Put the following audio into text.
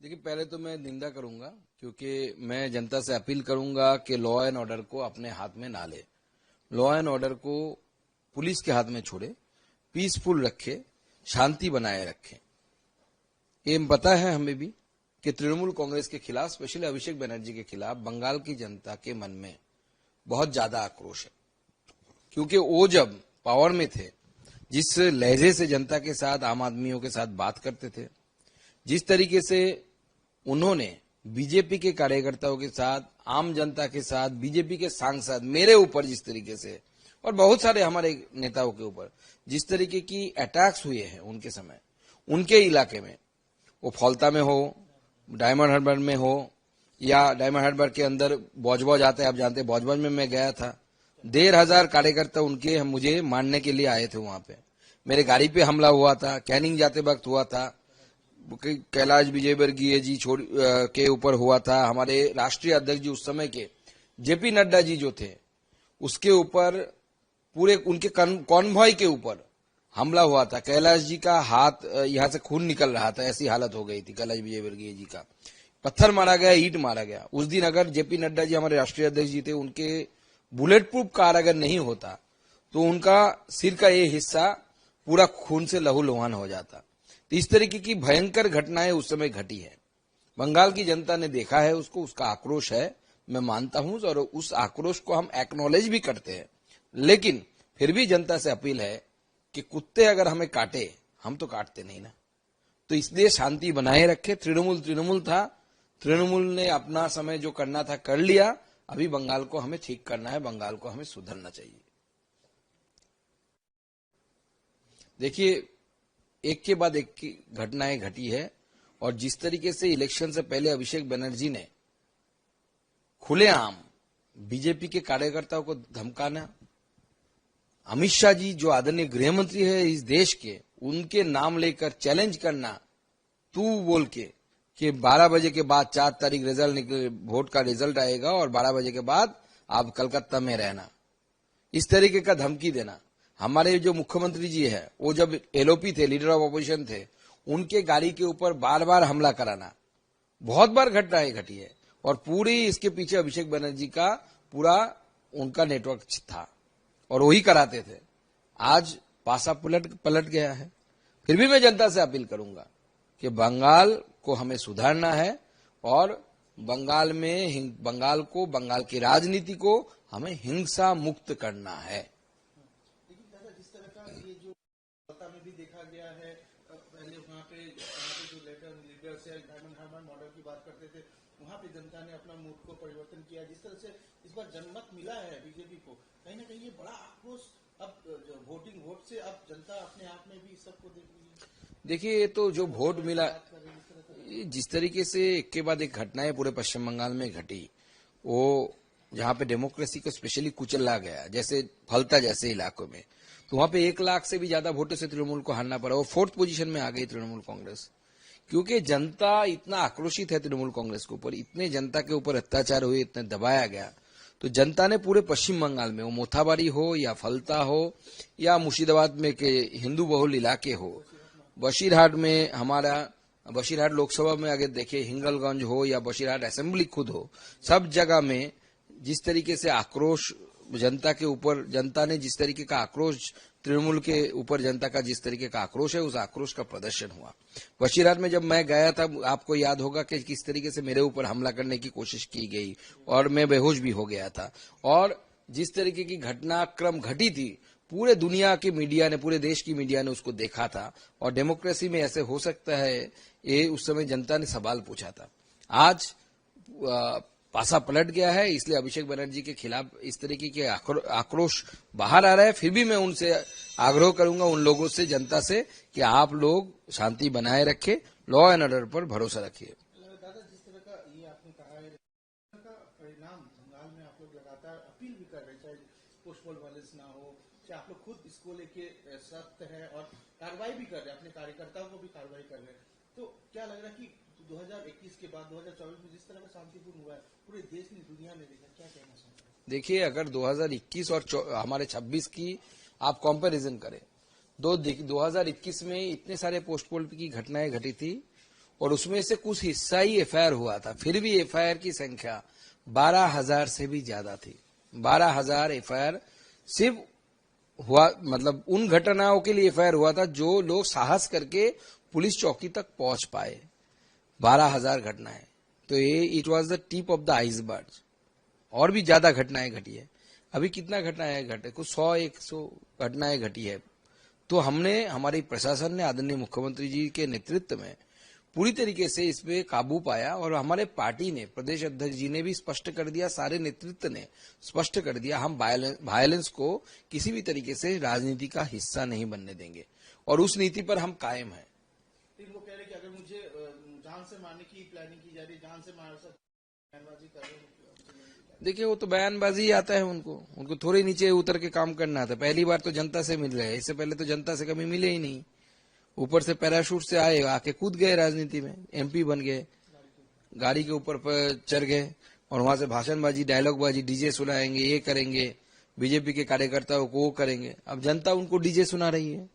देखिए, पहले तो मैं निंदा करूंगा क्योंकि मैं जनता से अपील करूंगा कि लॉ एंड ऑर्डर को अपने हाथ में ना ले। लॉ एंड ऑर्डर को पुलिस के हाथ में छोड़े, पीसफुल रखे, शांति बनाए रखे। ये पता है हमें भी कि तृणमूल कांग्रेस के खिलाफ, स्पेशली अभिषेक बनर्जी के खिलाफ बंगाल की जनता के मन में बहुत ज्यादा आक्रोश है, क्योंकि वो जब पावर में थे, जिस लहजे से जनता के साथ, आम आदमियों के साथ बात करते थे, जिस तरीके से उन्होंने बीजेपी के कार्यकर्ताओं के साथ, आम जनता के साथ, बीजेपी के सांसद, मेरे ऊपर जिस तरीके से और बहुत सारे हमारे नेताओं के ऊपर जिस तरीके की अटैक्स हुए हैं उनके समय, उनके इलाके में, वो फौलता में हो, डायमंड हार्बर में हो, या डायमंड हार्बर के अंदर बौजबौज आते हैं, आप जानते हैं बौजबौज में मैं गया था, 1,500 कार्यकर्ता उनके मुझे मारने के लिए आए थे। वहां पे मेरे गाड़ी पे हमला हुआ था, कैनिंग जाते वक्त हुआ था, कैलाश विजयवर्गीय जी के ऊपर हुआ था, हमारे राष्ट्रीय अध्यक्ष जी उस समय के जेपी नड्डा जी जो थे उसके ऊपर, पूरे उनके कॉन्वॉय के ऊपर हमला हुआ था। कैलाश जी का हाथ यहां से खून निकल रहा था, ऐसी हालत हो गई थी कैलाश विजयवर्गीय जी का। पत्थर मारा गया, ईंट मारा गया। उस दिन अगर जेपी नड्डा जी हमारे राष्ट्रीय अध्यक्ष जी थे, उनके बुलेट प्रूफ कार अगर नहीं होता तो उनका सिर का ये हिस्सा पूरा खून से लहूलुहान हो जाता। तो इस तरीके की भयंकर घटनाएं उस समय घटी है। बंगाल की जनता ने देखा है उसको, उसका आक्रोश है, मैं मानता हूं, और उस आक्रोश को हम एक्नॉलेज भी करते हैं। लेकिन फिर भी जनता से अपील है कि कुत्ते अगर हमें काटे, हम तो काटते नहीं ना, तो इसलिए शांति बनाए रखे। तृणमूल था, तृणमूल ने अपना समय जो करना था कर लिया। अभी बंगाल को हमें ठीक करना है, बंगाल को हमें सुधरना चाहिए। देखिए, एक के बाद एक की घटनाएं घटी है, और जिस तरीके से इलेक्शन से पहले अभिषेक बनर्जी ने खुलेआम बीजेपी के कार्यकर्ताओं को धमकाना, अमित शाह जी जो आदरणीय गृह मंत्री है इस देश के, उनके नाम लेकर चैलेंज करना, तू बोल के कि 12 बजे के बाद 4 तारीख वोट का रिजल्ट आएगा और 12 बजे के बाद आप कलकत्ता में रहना, इस तरीके का धमकी देना। हमारे जो मुख्यमंत्री जी है, वो जब एलओपी थे, लीडर ऑफ अपोजिशन थे, उनके गाड़ी के ऊपर बार बार हमला कराना, बहुत बार घटनाएं घटी है। और पूरी इसके पीछे अभिषेक बनर्जी का पूरा उनका नेटवर्क था और वही कराते थे। आज पासा पलट गया है। फिर भी मैं जनता से अपील करूंगा कि बंगाल को हमें सुधारना है, और बंगाल बंगाल की राजनीति को हमें हिंसा मुक्त करना है। जिस तरह का ये जो में भी देखा गया है, पहले वहाँ पे जो लीडर से डायमंड हार्बर मॉडल की बात करते थे, वहाँ पे जनता ने अपना मूड को परिवर्तन किया। जिस तरह से इस बार जनमत मिला है बीजेपी को, कहीं ना कहीं ये बड़ा आक्रोश अब वोट से अब जनता अपने आप में भी सबको देख रही है। देखिए, ये तो जो वोट मिला, जिस तरीके से एक के बाद एक घटनाएं पूरे पश्चिम बंगाल में घटी, वो जहां पे डेमोक्रेसी को स्पेशली कुचला गया, जैसे फलता जैसे इलाकों में, तो वहां पे 1 लाख से भी ज्यादा वोटों से तृणमूल को हारना पड़ा। वो 4th पोजीशन में आ गई तृणमूल कांग्रेस, क्योंकि जनता इतना आक्रोशित है तृणमूल कांग्रेस के ऊपर, इतने जनता के ऊपर अत्याचार हुए, इतने दबाया गया। तो जनता ने पूरे पश्चिम बंगाल में, वो मोथाबारी हो या फलता हो या मुर्शिदाबाद में के हिंदू बहुल इलाके हो, बशीरहाट में, हमारा बशीरहाट लोकसभा में अगर देखें, हिंगलगंज हो या बशीरहाट असेंबली खुद हो, सब जगह में जिस तरीके से आक्रोश जनता के ऊपर, जनता ने जिस तरीके का आक्रोश, तृणमूल के ऊपर जनता का जिस तरीके का आक्रोश है, उस आक्रोश का प्रदर्शन हुआ। बशीरहाट में जब मैं गया था, आपको याद होगा कि किस तरीके से मेरे ऊपर हमला करने की कोशिश की गई और मैं बेहोश भी हो गया था। और जिस तरीके की घटनाक्रम घटी थी, पूरे दुनिया की मीडिया ने, पूरे देश की मीडिया ने उसको देखा था। और डेमोक्रेसी में ऐसे हो सकता है, ये उस समय जनता ने सवाल पूछा था। आज पासा पलट गया है, इसलिए अभिषेक बनर्जी के खिलाफ इस तरीके के आक्रोश बाहर आ रहा है। फिर भी मैं उनसे आग्रह करूंगा, उन लोगों से, जनता से, कि आप लोग शांति बनाए रखें, लॉ एंड ऑर्डर पर भरोसा रखिए। दादा, जिस तरह का ये आपने कहा है, का परिणाम बंगाल में आप लोग लगातार अपील भी कर रहे हैं, चाहे पोस्टपोल वायलेंस ना हो, चाहे आप लोग खुद इसको लेके सख्त है और कार्रवाई भी कर रहे हैं, अपने कार्यकर्ताओं को भी कार्रवाई कर रहे हैं, तो क्या लग रहा है कि 2021 के बाद 2024 में जिस तरह का शांतिपूर्ण हुआ है, पूरे देश ने, दुनिया ने देखा, क्या कहना चाहते हैं? देखिए, अगर 2021 और हमारे 26 की आप कंपैरिजन करें, 2021 में इतने सारे पोस्टपोल की घटनाएं घटी थी, और उसमें से कुछ हिस्सा ही एफआईआर हुआ था, फिर भी एफआईआर की संख्या 12,000 से भी ज्यादा थी। 12,000 एफआईआर सिर्फ हुआ, मतलब उन घटनाओं के लिए एफआईआर हुआ था जो लोग साहस करके पुलिस चौकी तक पहुंच पाए। 12,000 घटनाएं, तो ये it was the tip of the iceberg. और भी ज्यादा घटनाएं घटी है। अभी कितना घटनाएं घटे, कुछ 100-100 घटनाएं घटी है। तो हमने, हमारी प्रशासन ने आदरणीय मुख्यमंत्री जी के नेतृत्व में पूरी तरीके से इस पे काबू पाया, और हमारे पार्टी ने, प्रदेश अध्यक्ष जी ने भी स्पष्ट कर दिया, सारे नेतृत्व ने स्पष्ट कर दिया, हम वायलेंस को किसी भी तरीके से राजनीति का हिस्सा नहीं बनने देंगे, और उस नीति पर हम कायम हैं। वो कह रहे कि अगर मुझे जान से मारने की प्लानिंग की जा रही, जान से मार सकते, बयानबाजी कर रहे हैं। देखिए, वो तो बयानबाजी आता है, उनको थोड़े नीचे उतर के काम करना आता है। पहली बार तो जनता से मिल रहे हैं, इससे पहले तो जनता से कभी मिले ही नहीं। ऊपर से पैराशूट से आए, आके कूद गए राजनीति में, एमपी बन गए, गाड़ी के ऊपर चढ़ गए, और वहां से भाषणबाजी, डायलॉगबाजी, डीजे सुनाएंगे, ये करेंगे, बीजेपी के कार्यकर्ताओं को वो करेंगे। अब जनता उनको डीजे सुना रही है।